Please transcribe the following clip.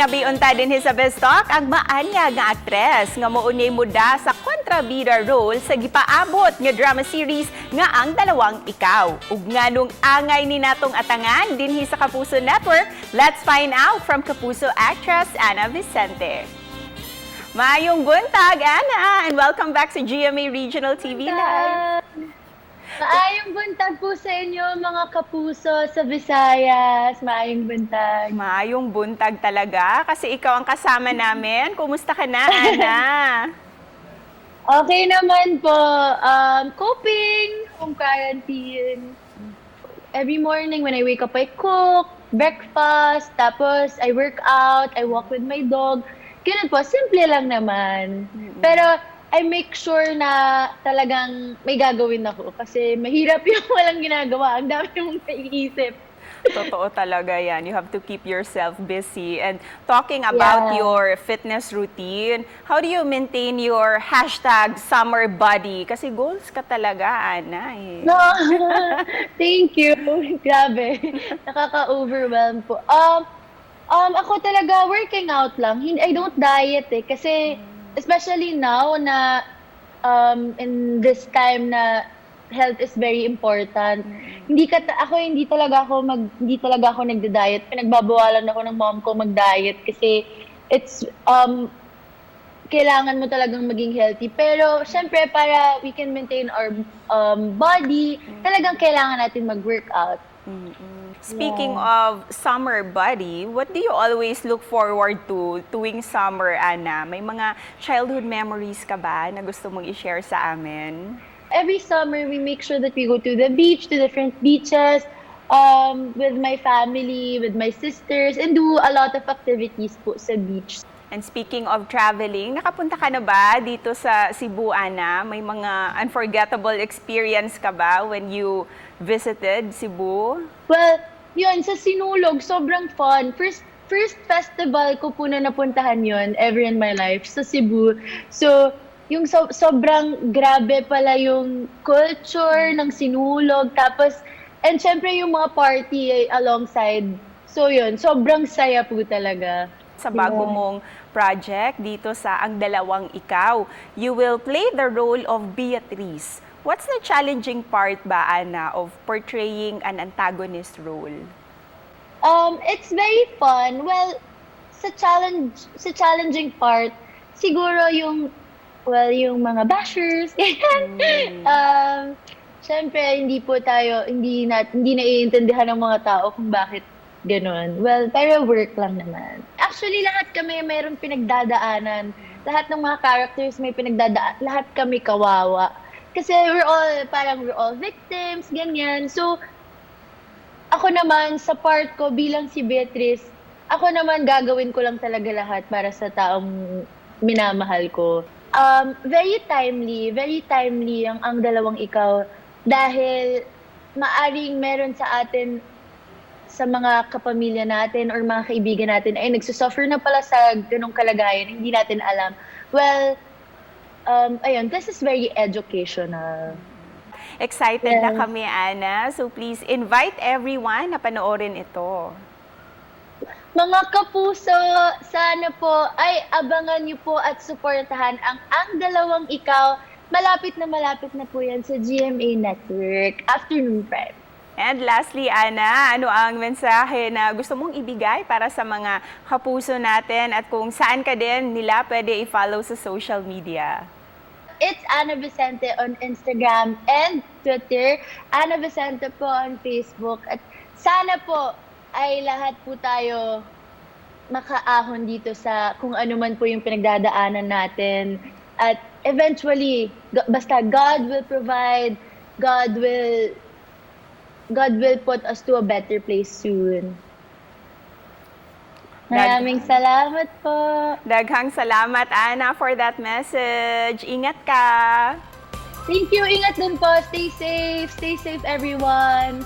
Ginabiunta din sa bestok ang maanya nga aktres nga mounay muda sa kontrabida role sa gipaabot nga drama series nga Ang Dalawang Ikaw. Ug nganong angay ni natong atangan dinhi sa Kapuso Network, let's find out from Kapuso actress Anna Vicente. Maayong buntag, Anna, and welcome back sa GMA Regional TV Live. Maayong buntag po sa inyo, mga kapuso sa Visayas. Maayong buntag. Maayong buntag talaga kasi ikaw ang kasama namin. Kumusta ka na, Anna? Okay naman po. Coping, home quarantine. Every morning when I wake up, I cook, breakfast, tapos I work out, I walk with my dog. Ganun po, simple lang naman. Pero I make sure na talagang may gagawin ako kasi mahirap yung walang ginagawa. Ang dami mong naiisip. Totoo talaga yan. You have to keep yourself busy. And talking about your fitness routine, how do you maintain your #summer body? Kasi goals ka talaga, Ana. Eh. No, thank you. Grabe. Nakaka-overwhelm po. Ako talaga working out lang. I don't diet eh kasi especially now na in this time na health is very important. Hindi talaga ako nagda-diet. Pinagbabawalan ako ng mom ko mag-diet kasi it's kailangan mo talagang maging healthy. Pero syempre para we can maintain our body, talagang kailangan natin mag-workout. Speaking of summer body, what do you always look forward to tuwing summer, Anna? May mga childhood memories ka ba na gusto mong i-share sa amin? Every summer, we make sure that we go to the beach, to different beaches, with my family, with my sisters, and do a lot of activities po sa beach. And speaking of traveling, nakapunta ka na ba dito sa Cebu, Anna? May mga unforgettable experience ka ba when you visited Cebu? Well, yun, sa Sinulog, sobrang fun. First festival ko po na napuntahan yun ever in my life sa Cebu. So, yung sobrang grabe pala yung culture ng Sinulog. Tapos, and syempre yung mga party alongside. So yun, sobrang saya po talaga. Sa bago mong project dito sa Ang Dalawang Ikaw, you will play the role of Beatrice. What's the challenging part ba, Anna, of portraying an antagonist role? It's very fun. Well, sa challenging part, siguro yung mga bashers. Syempre, hindi naiintindihan ng mga tao kung bakit ganun. Well, pero work lang naman. Actually, lahat kami mayroong pinagdadaanan. Lahat ng mga characters may pinagdadaan. Lahat kami kawawa. Kasi we're all victims, ganyan. So, ako naman, sa part ko bilang si Beatrice, ako naman gagawin ko lang talaga lahat para sa taong minamahal ko. Very timely ang Dalawang Ikaw dahil maaring meron sa atin, sa mga kapamilya natin or mga kaibigan natin ay nagsusuffer na pala sa ganong kalagayan, hindi natin alam. Well, ayun, this is very educational. Excited na kami, Anna. So please invite everyone na panoorin ito. Mga kapuso, sana po ay abangan niyo po at suportahan ang Dalawang Ikaw. Malapit na po yan sa GMA Network, afternoon prime. And lastly, Anna, ano ang mensahe na gusto mong ibigay para sa mga kapuso natin at kung saan ka din nila pwede i-follow sa social media? It's Anna Vicente on Instagram and Twitter. Anna Vicente po on Facebook. At sana po ay lahat po tayo makaahon dito sa kung ano man po yung pinagdadaanan natin. At eventually, basta God will provide, God will put us to a better place soon. Maraming salamat po. Daghang salamat, Anna, for that message. Ingat ka. Thank you. Ingat din po. Stay safe. Stay safe, everyone.